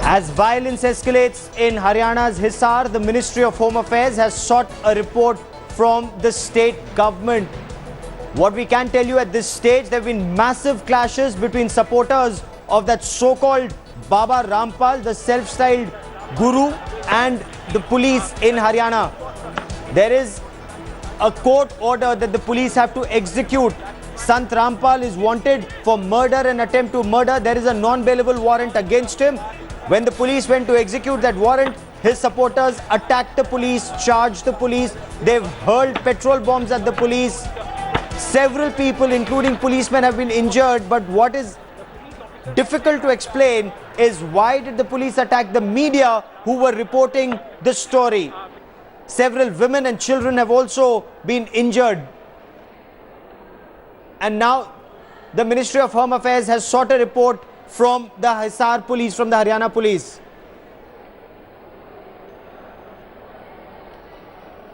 As violence escalates in Haryana's Hisar, the Ministry of Home Affairs has sought a report from the state government. What we can tell you at this stage, there have been massive clashes between supporters of that so-called Baba Rampal, the self-styled guru, and the police in Haryana. There is a court order that the police have to execute. Sant Rampal is wanted for murder and attempt to murder. There is a non-bailable warrant against him. When the police went to execute that warrant, his supporters attacked the police, charged the police. They've hurled petrol bombs at the police. Several people, including policemen, have been injured. But what is difficult to explain is why did the police attack the media who were reporting the story? Several women and children have also been injured. And now the Ministry of Home Affairs has sought a report from the Hisar police, from the Haryana police.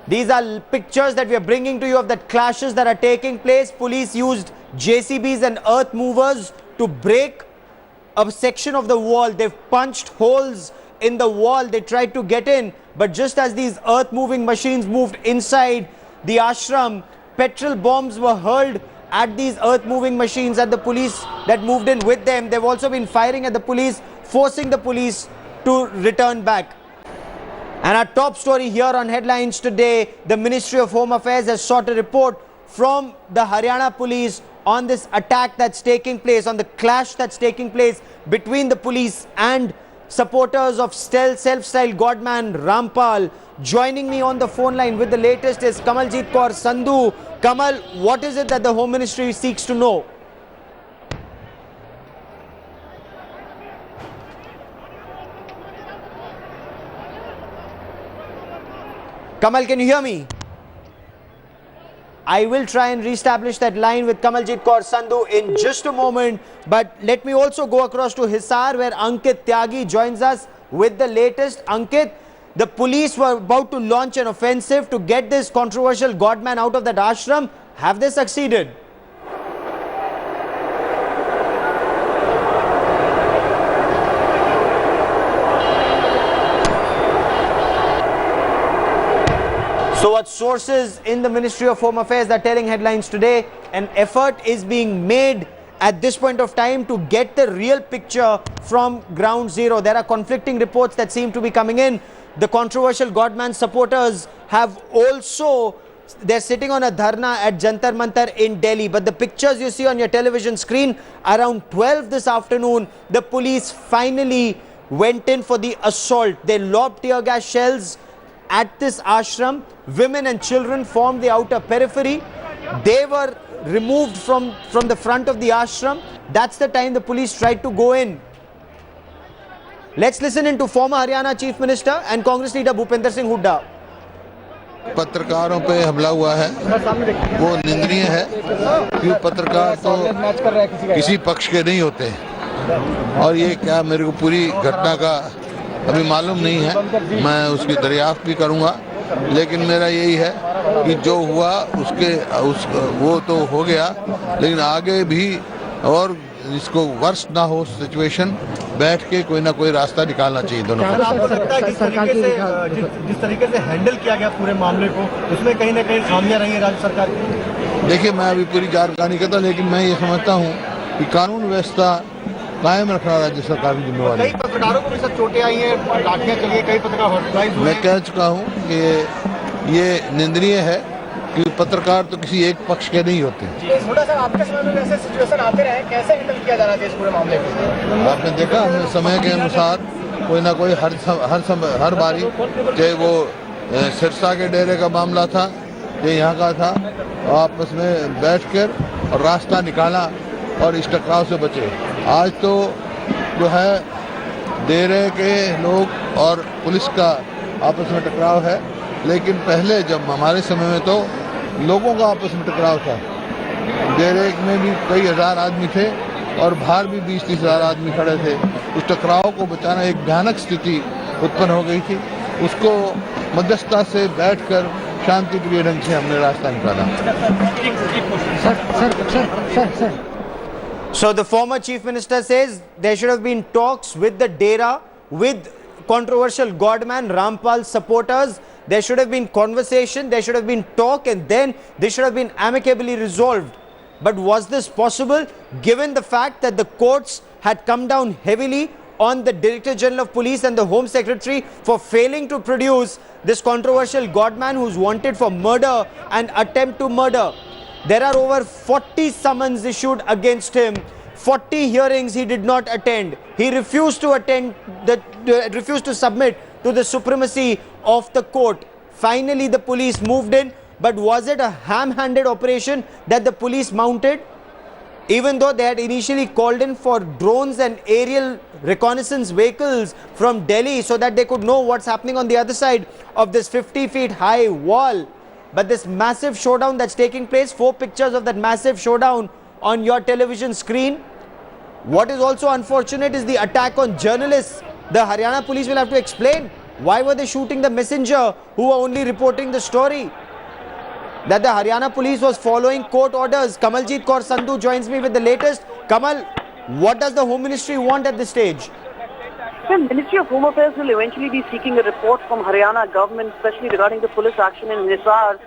These are pictures that we are bringing to you of the clashes that are taking place. Police used JCBs and earth movers to break a section of the wall. They've punched holes in the wall. They tried to get in, but just as these earth moving machines moved inside the ashram, petrol bombs were hurled at these earth moving machines, at the police that moved in with them. They've also been firing at the police, forcing the police to return back. And our top story here on Headlines today, the Ministry of Home Affairs has sought a report from the Haryana police on this attack that's taking place, on the clash that's taking place between the police and supporters of self-styled godman Rampal. Joining me on the phone line with the latest is Kamaljit Kaur Sandhu. Kamal, what is it that the Home Ministry seeks to know? Kamal, can you hear me? I will try and reestablish that line with Kamaljit Kaur Sandhu in just a moment. But let me also go across to Hisar, where Ankit Tyagi joins us with the latest. Ankit, the police were about to launch an offensive to get this controversial godman out of that ashram. Have they succeeded? So what sources in the Ministry of Home Affairs are telling Headlines today, an effort is being made at this point of time to get the real picture from ground zero. There are conflicting reports that seem to be coming in. The controversial godman supporters have also, they're sitting on a dharna at Jantar Mantar in Delhi. But the pictures you see on your television screen, around 12 this afternoon, the police finally went in for the assault. They lobbed tear gas shells at this ashram. Women and children formed the outer periphery. They were removed from the front of the ashram. That's the time the police tried to go in. Let's listen in to former Haryana Chief Minister and Congress leader Bhupender Singh Hooda. पत्रकारों पे हमला हुआ है वो निंदनीय है, क्योंकि पत्रकार तो किसी पक्ष के नहीं होते और ये क्या मेरे को पूरी घटना का अभी मालूम नहीं है, मैं उसकी दरियाफ्त भी करूंगा, लेकिन मेरा यही है कि जो हुआ वो तो हो गया, लेकिन आगे भी और इसको वर्स्ट ना हो सिचुएशन, बैठ के कोई ना कोई रास्ता निकालना चाहिए दोनों को। आपको लगता है जिस तरीके से हैंडल किया गया पूरे मामले को, उसमें कहीं ना कहीं खामियां रही है राज्य सरकार की? देखिए, मैं अभी पूरी जानकारी नहीं करता, लेकिन मैं ये समझता हूँ कि कानून व्यवस्था कायम रखना राज्य सरकार की जिम्मेवारी। कई पत्रकारों को भी सब चोटें आई हैं, लाठियां चली, कई पत्रकार हॉस्पिटलाइज हुए। मैं कह चुका हूँ कि ये निंदनीय है कि पत्रकार तो किसी एक पक्ष के नहीं होते। थोड़ा सा आपके समय में ऐसे सिचुएशन आते रहे, कैसे हैंडल किया जा रहा है इस पूरे मामले को? आपने देखा, हमने समय के अनुसार कोई ना कोई हर बारी, चाहे वो सिरसा के डेरे का मामला था, ये यहाँ का था, आपस में बैठकर और रास्ता निकाला और इस टकराव से बचे। आज तो जो है डेरे के लोग और पुलिस का आपस में टकराव है, लेकिन पहले जब हमारे समय में तो लोगों का आपस में टकराव था। डेरे में भी कई हजार आदमी थे और बाहर भी 20-30 हजार आदमी खड़े थे। उस टकराव को बचाना, एक भयानक स्थिति उत्पन्न हो गई थी, उसको मध्यस्थता से बैठकर शांतिप्रिय ढंग से हमने रास्ता निकाला। So the former Chief Minister says there should have been talks with the Dera with controversial godman Rampal supporters. There should have been conversation, there should have been talk, and then this should have been amicably resolved. But was this possible given the fact that the courts had come down heavily on the Director General of Police and the Home Secretary for failing to produce this controversial godman who's wanted for murder and attempt to murder? There are over 40 summons issued against him. 40 hearings he did not attend. He refused to refused to submit to the supremacy of the court. Finally, the police moved in. But was it a ham-handed operation that the police mounted? Even though they had initially called in for drones and aerial reconnaissance vehicles from Delhi so that they could know what's happening on the other side of this 50 feet high wall. But this massive showdown that's taking place, 4 pictures of that massive showdown on your television screen. What is also unfortunate is the attack on journalists. The Haryana police will have to explain why were they shooting the messenger who were only reporting the story. That the Haryana police was following court orders. Kamaljeet Kaur Sandhu joins me with the latest. Kamal, what does the Home Ministry want at this stage? The Ministry of Home Affairs will eventually be seeking a report from Haryana government, especially regarding the police action in Hisar.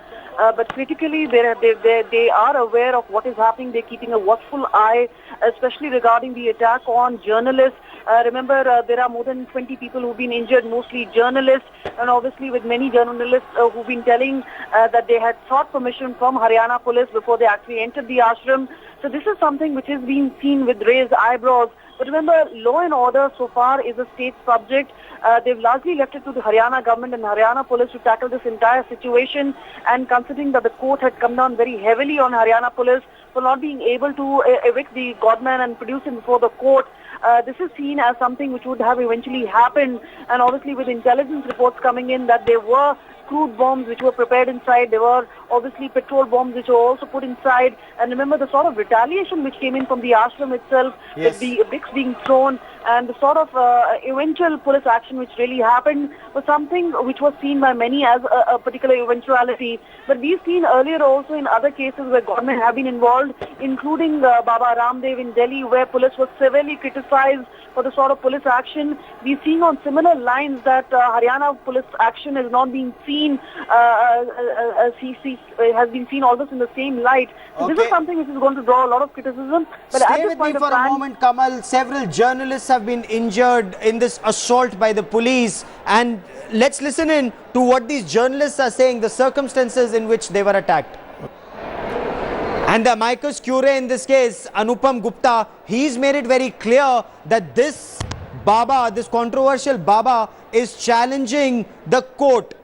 But critically, they are aware of what is happening. They're keeping a watchful eye, especially regarding the attack on journalists. Remember, there are more than 20 people who've been injured, mostly journalists, and obviously with many journalists who've been telling that they had sought permission from Haryana police before they actually entered the ashram. So this is something which is being seen with raised eyebrows. But remember, law and order so far is a state subject. They've largely left it to the Haryana government and Haryana police to tackle this entire situation. And considering that the court had come down very heavily on Haryana police for not being able to evict the godman and produce him before the court, this is seen as something which would have eventually happened. And obviously with intelligence reports coming in that there were crude bombs which were prepared inside. There were obviously petrol bombs which were also put inside. And remember the sort of retaliation which came in from the ashram itself, with the bricks being thrown, and the sort of eventual police action which really happened was something which was seen by many as a particular eventuality. But we've seen earlier also in other cases where government have been involved, including Baba Ramdev in Delhi, where police was severely criticized for the sort of police action. We're seeing on similar lines that Haryana police action is not being seen, has been seen almost in the same light. So this is something which is going to draw a lot of criticism. But Stay with me for a moment, Kamal. Several journalists have been injured in this assault by the police, and let's listen in to what these journalists are saying, the circumstances in which they were attacked. And the amicus curiae in this case, Anupam Gupta, he's made it very clear that this Baba, this controversial Baba, is challenging the court.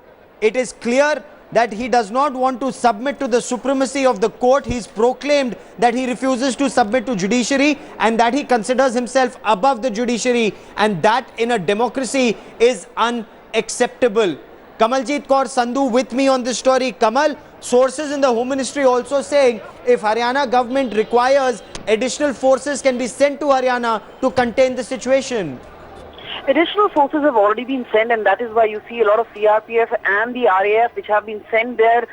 It is clear that he does not want to submit to the supremacy of the court. He's proclaimed that he refuses to submit to judiciary and that he considers himself above the judiciary, and that in a democracy is unacceptable. Kamaljeet Kaur Sandhu with me on this story. Kamal, sources in the Home Ministry also saying if Haryana government requires, additional forces can be sent to Haryana to contain the situation. Additional forces have already been sent, and that is why you see a lot of CRPF and the RAF which have been sent there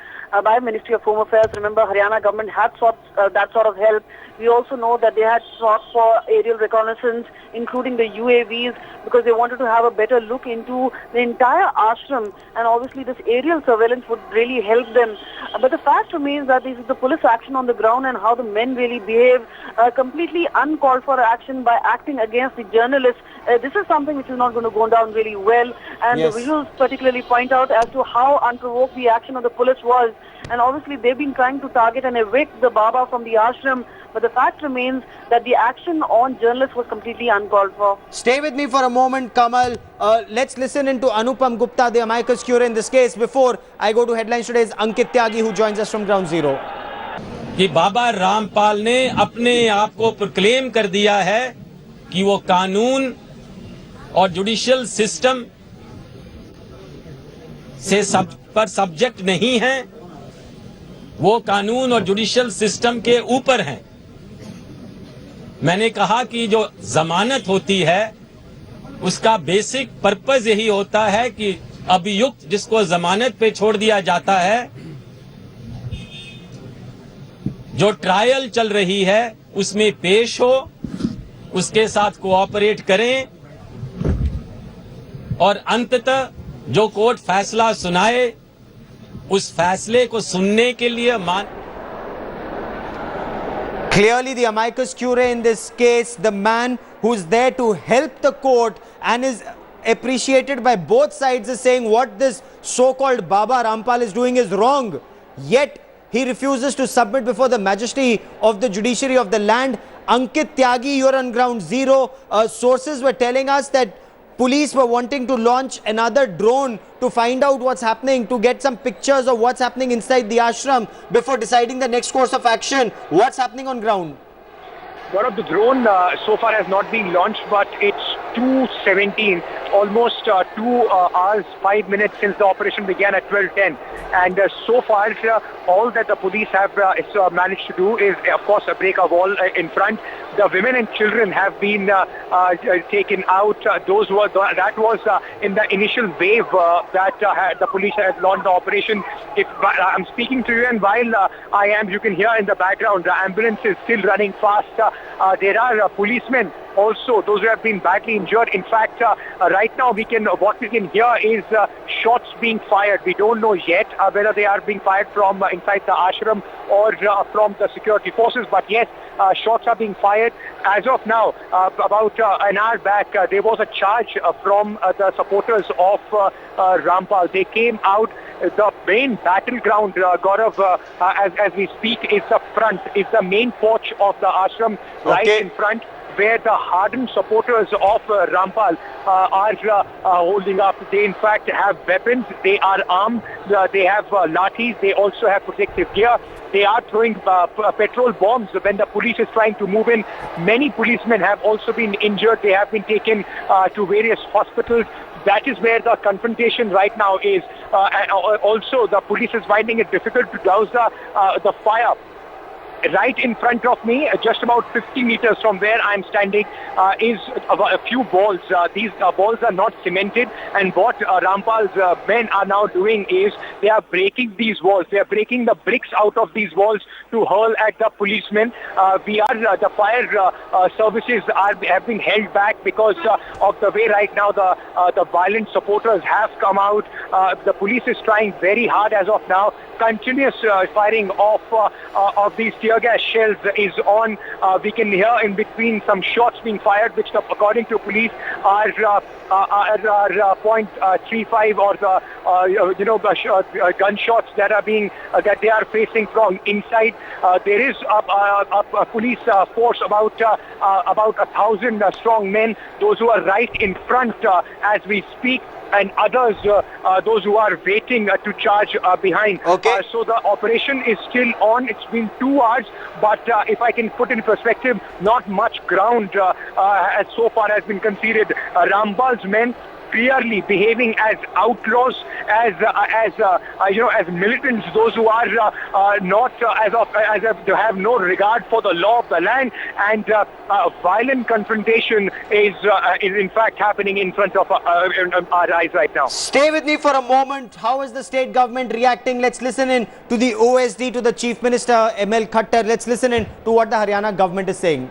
by Ministry of Home Affairs. Remember, Haryana government had sought that sort of help. We also know that they had sought for aerial reconnaissance, including the UAVs, because they wanted to have a better look into the entire ashram, and obviously this aerial surveillance would really help them. But the fact remains that this is the police action on the ground and how the men really behave, completely uncalled for action by acting against the journalists. This is something which is not going to go down really well, and the visuals particularly point out as to how unprovoked the action of the police was. And obviously they've been trying to target and evict the Baba from the ashram, but the fact remains that the action on journalists was completely uncalled for. Stay with me for a moment, Kamal. Let's listen into Anupam Gupta, the amicus curiae in this case, before I go to Headlines Today's Ankit Tyagi, who joins us from Ground Zero. कि बाबा रामपाल ने अपने आप को proclaim कर दिया है कि वो कानून और जुडिशियल सिस्टम से पर सब्जेक्ट नहीं है, वो कानून और जुडिशियल सिस्टम के ऊपर हैं। मैंने कहा कि जो जमानत होती है उसका बेसिक पर्पस यही होता है कि अभियुक्त जिसको जमानत पे छोड़ दिया जाता है, जो ट्रायल चल रही है उसमें पेश हो, उसके साथ कोऑपरेट करें और अंततः जो कोर्ट फैसला सुनाए उस फैसले को सुनने के लिए Clearly, the amicus curiae in this case, the man who's there to help the court and is appreciated by both sides, is saying what this so-called Baba Rampal is doing is wrong. Yet, he refuses to submit before the majesty of the judiciary of the land. Ankit Tyagi, you're on ground zero. Sources were telling us that police were wanting to launch another drone to find out what's happening, to get some pictures of what's happening inside the ashram before deciding the next course of action. What's happening on ground? Gaurav, the drone so far has not been launched, but it's 2:17, almost 2 hours, 5 minutes since the operation began at 12:10. And so far, all that the police have managed to do is, of course, break a wall in front. The women and children have been taken out. Those were that was in the initial wave that the police had launched the operation. I'm speaking to you, and while you can hear in the background, the ambulance is still running fast. There are policemen also, those who have been badly injured. In fact, right now what we can hear is shots being fired. We don't know yet whether they are being fired from inside the ashram or from the security forces. But yes, shots are being fired. As of now, about an hour back, there was a charge from the supporters of Rampal. They came out. The main battleground, Gaurav, as we speak, is the front, is the main porch of the ashram, right in front, where the hardened supporters of Rampal are holding up. They in fact have weapons, they are armed, they have lathis, they also have protective gear. They are throwing petrol bombs when the police is trying to move in. Many policemen have also been injured. They have been taken to various hospitals. That is where the confrontation right now is. And also, the police is finding it difficult to douse the fire. Right in front of me, just about 50 meters from where I'm standing, is a few balls. These balls are not cemented, and what Rampal's men are now doing is they are breaking these walls. They are breaking the bricks out of these walls to hurl at the policemen. The fire services have been held back because of the way right now the violent supporters have come out. The police is trying very hard as of now. Continuous firing of these tear gas shells is on. We can hear in between some shots being fired, which according to police are .35 or the gunshots that are being that they are facing from inside. There is a police force about 1,000 strong men. Those who are right in front as we speak, and others, those who are waiting to charge behind. Okay. So the operation is still on. It's been 2 hours, but if I can put in perspective, not much ground as so far has been conceded. Rampal's men clearly behaving as outlaws, as militants, those who are not have no regard for the law of the land, and violent confrontation is in fact happening in front of our eyes right now. Stay with me for a moment. How is the state government reacting? Let's listen in to the OSD, to the Chief Minister ML Khattar. Let's listen in to what the Haryana government is saying.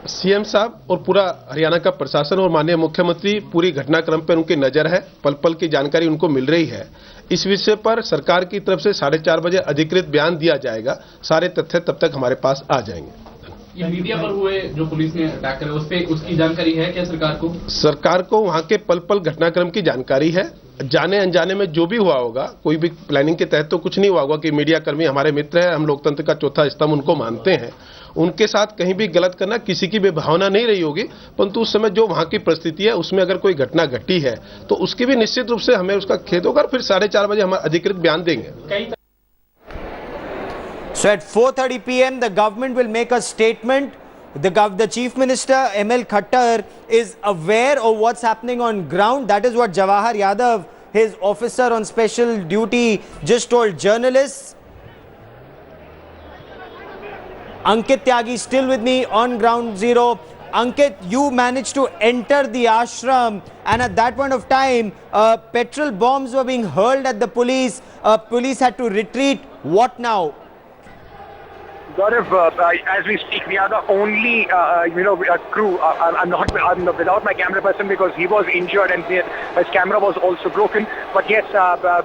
CM साहब और पूरा हरियाणा का प्रशासन और माननीय मुख्यमंत्री पूरी घटनाक्रम पर उनकी नजर है, पल पल की जानकारी उनको मिल रही है। इस विषय पर सरकार की तरफ से 4:30 बजे अधिकृत बयान दिया जाएगा। सारे तथ्य तब तक हमारे पास आ जाएंगे। ये मीडिया पर हुए जो पुलिस ने अटैक करे उस पे उसकी जानकारी है क्या सरकार को? सरकार को वहां के पल पल घटनाक्रम की जानकारी है। जाने अनजाने में जो भी हुआ होगा, कोई भी प्लानिंग के तहत तो कुछ नहीं हुआ होगा कि मीडिया कर्मी हमारे मित्र हैं, हम लोकतंत्र का चौथा स्तंभ उनको मानते हैं। उनके साथ कहीं भी गलत करना किसी की भी भावना नहीं रही होगी, परंतु उस समय जो वहां की परिस्थिति है उसमें अगर कोई घटना घटी है तो उसकी भी निश्चित रूप से हमें उसका खेद होगा। फिर 4:30 बजे हम अधिकृत बयान देंगे। So at 4:30 p.m. the government will make a statement. The Chief Minister ML Khattar is aware of what's happening on ground. That is what Jawahar Yadav, his officer on special duty, just told journalists. Ankit Tyagi still with me on ground zero. Ankit, you managed to enter the ashram, and at that point of time, petrol bombs were being hurled at the police. Police had to retreat. What now? Gaurav, as we speak, we are the only, crew. I'm without my camera person because he was injured and his camera was also broken. But yes,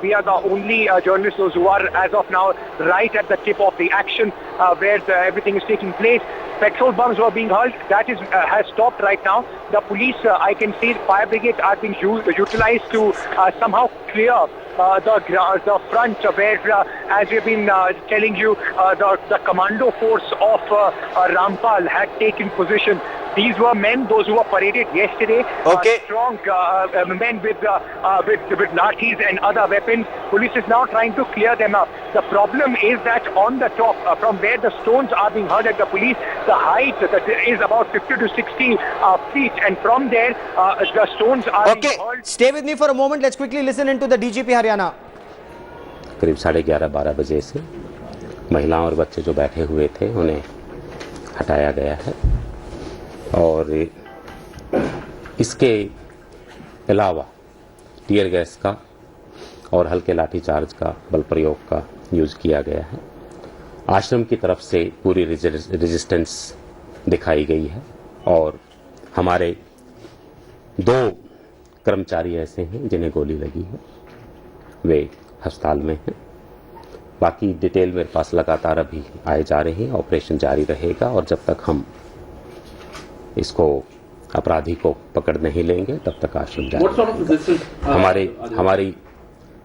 we are the only journalists who are, as of now, right at the tip of the action where everything is taking place. Petrol bombs were being hurled. That has stopped right now. The police, I can see, fire brigades are being utilized to somehow clear the front where, as we've been telling you, the commando force of Rampal had taken position. These were men, those who were paraded yesterday. Okay. Strong men with lathis and other weapons. Police is now trying to clear them up. The problem is that on the top, from where the stones are being hurled at the police, the height is about 50 to 60 feet, and from there, the stones are being hurled. Stay with me for a moment. Let's quickly listen into the DGP Haryana. करीब 11:30-12 बजे से महिलाओं और बच्चे जो बैठे हुए थे उन्हें हटाया गया है और इसके अलावा टीयर गैस का और हल्के लाठीचार्ज का बल प्रयोग का यूज किया गया है। आश्रम की तरफ से पूरी रेजिस्टेंस दिखाई गई है और हमारे 2 कर्मचारी ऐसे हैं जिन्हें गोली लगी है, वे अस्पताल में हैं। बाकी डिटेल मेरे पास लगातार अभी आए जा रहे हैं। ऑपरेशन जारी रहेगा और जब तक हम इसको अपराधी को पकड़ नहीं लेंगे तब तक आश्रम जारी। हमारी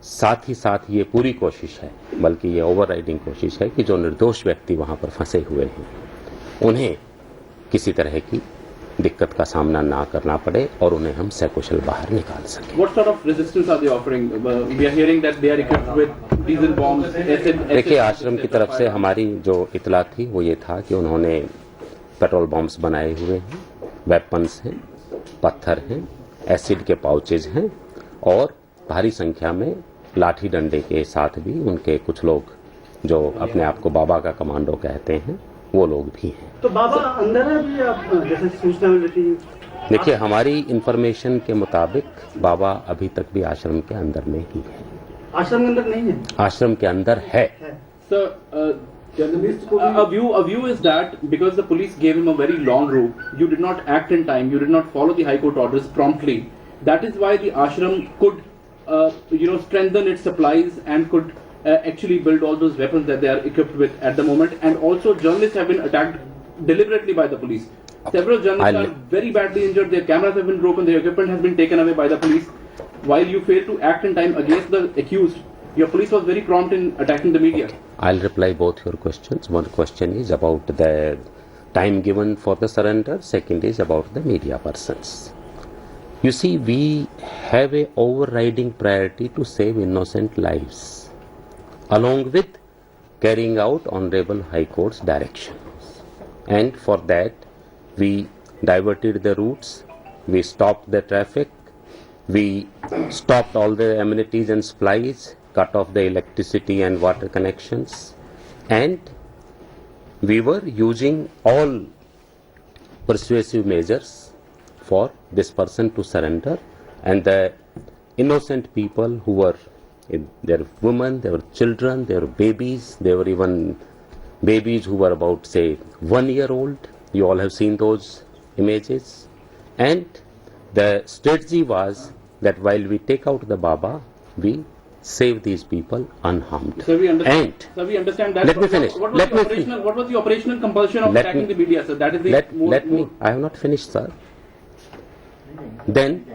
साथ ही साथ ये पूरी कोशिश है, बल्कि ये ओवरराइडिंग कोशिश है कि जो निर्दोष व्यक्ति वहां पर फंसे हुए हैं उन्हें किसी तरह की दिक्कत का सामना ना करना पड़े और उन्हें हम सकुशल बाहर निकाल सकें। What sort of resistance are they offering? We are hearing that they are equipped with diesel bombs. देखिए, आश्रम की तरफ से हमारी जो इतला थी वो ये था कि उन्होंने पेट्रोल बॉम्ब्स बनाए हुए हैं, वेपन्स हैं, पत्थर हैं, एसिड के पाउचेज हैं और भारी संख्या में लाठी डंडे के साथ भी उनके कुछ लोग जो अपने आप को बाबा का कमांडो कहते हैं वो लोग भी हैं। तो बाबा अंदर है अभी, आप जैसे सूचना मिली? देखिए, हमारी इंफॉर्मेशन के मुताबिक बाबा अभी तक भी आश्रम के अंदर में ही है। आश्रम के अंदर नहीं है? आश्रम के अंदर है। A view is that because the police gave him a very long route, you did not act in time, you did not follow the High Court orders promptly. That is why the ashram could, strengthen its supplies and could actually build all those weapons that they are equipped with at the moment. And also, journalists have been attacked deliberately by the police. Several journalists are very badly injured. Their cameras have been broken. Their equipment has been taken away by the police. While you failed to act in time against the accused, your police was very prompt in attacking the media. I'll reply both your questions. One question is about the time given for the surrender. Second is about the media persons. You see, we have a overriding priority to save innocent lives, along with carrying out Honorable High Court's directions. And for that, we diverted the routes, we stopped the traffic, we stopped all the amenities and supplies, cut off the electricity and water connections, and we were using all persuasive measures for this person to surrender. And the innocent people who were, there were women, there were children, there were babies, there were even babies who were about, say, 1 year old. You all have seen those images. And the strategy was that while we take out the Baba, we save these people unharmed. So we understand that. Let me finish. What was the operational compulsion of attacking the media, sir? That is the I have not finished, sir. Then,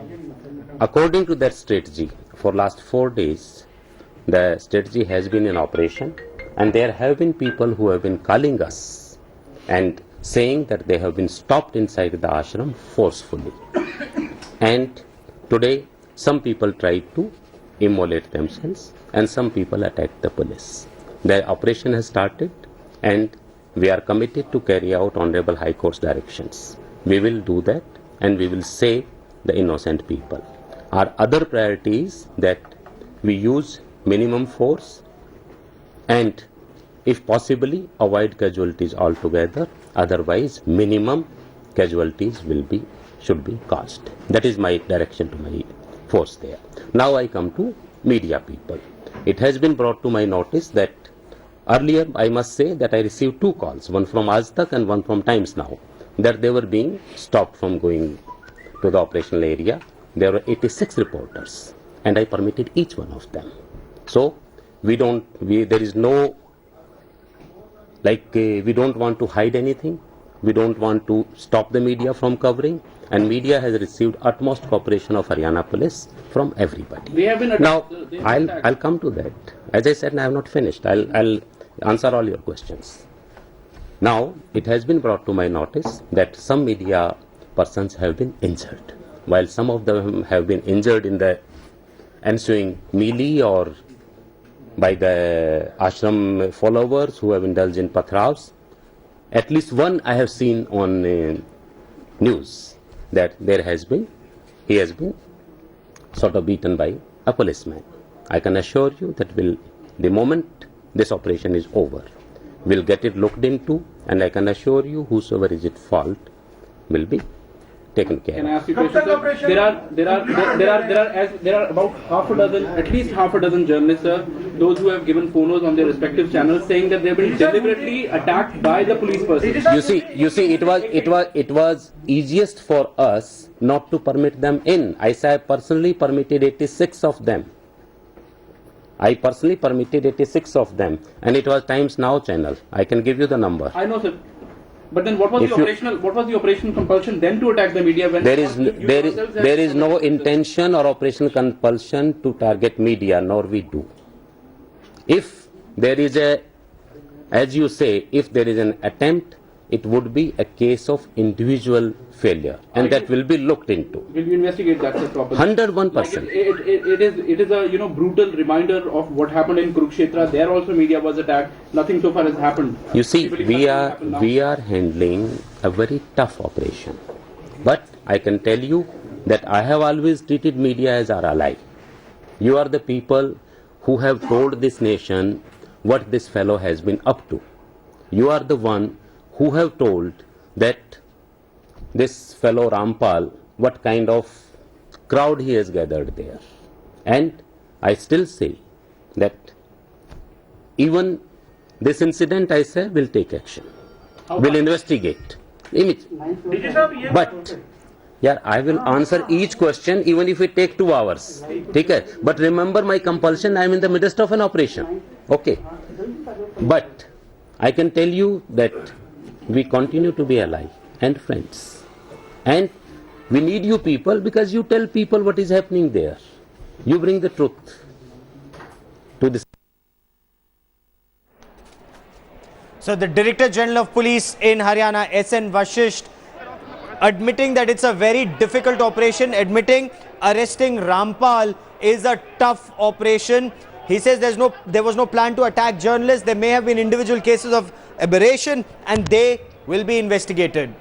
according to that strategy, for last 4 days, the strategy has been in operation, and there have been people who have been calling us and saying that they have been stopped inside the ashram forcefully. And today, some people tried to immolate themselves and some people attacked the police. The operation has started and we are committed to carry out Honorable High Court's directions. We will do that and we will save the innocent people. Our other priority is that we use minimum force and if possibly avoid casualties altogether, otherwise minimum casualties should be caused. That is my direction to my force there. Now I come to media people. It has been brought to my notice that Earlier, I must say that I received 2 calls, one from Aaj Tak and one from Times Now, that they were being stopped from going to the operational area. There were 86 reporters, and I permitted each one of them. So, there is no, we don't want to hide anything. We don't want to stop the media from covering, and media has received utmost cooperation of Haryana police from everybody. They have been Now, I'll come to that. As I said, I have not finished. I'll answer all your questions. Now, it has been brought to my notice that some media persons have been injured. While some of them have been injured in the ensuing melee or by the ashram followers who have indulged in pathraus, at least one I have seen on news that he has been sort of beaten by a policeman. I can assure you that the moment this operation is over, we'll get it looked into, and I can assure you whosoever is at fault will be taken care of. Can I ask you a question, sir? There are about at least half a dozen journalists, sir, those who have given photos on their respective channels saying that they've been deliberately attacked by the police person. You see, it was easiest for us not to permit them in. I personally permitted 86 of them. I personally permitted 86 of them, and it was Times Now channel. I can give you the number. I know, sir. But then what was the operational compulsion then to attack the media when there is no intention or operational compulsion to target media, nor we do. If there is as you say, if there is an attempt, it would be a case of individual failure, and that will be looked into. Will you investigate that, sir, properly? 101%. It is a brutal reminder of what happened in Kurukshetra. There also media was attacked. Nothing so far has happened. You see, we are handling a very tough operation, but I can tell you that I have always treated media as our ally. You are the people who have told this nation what this fellow has been up to. You are the one who have told that this fellow Rampal, what kind of crowd he has gathered there. And I still say that even this incident, I say, will take action. Will investigate. But I will answer each question even if it take 2 hours. Okay? But remember my compulsion, I am in the midst of an operation. Okay. But I can tell you that we continue to be allies and friends. And we need you people because you tell people what is happening there. You bring the truth to this. So the Director General of Police in Haryana, S.N. Vashisht, admitting that it's a very difficult operation, admitting arresting Rampal is a tough operation. He says there was no plan to attack journalists. There may have been individual cases of aberration and they will be investigated.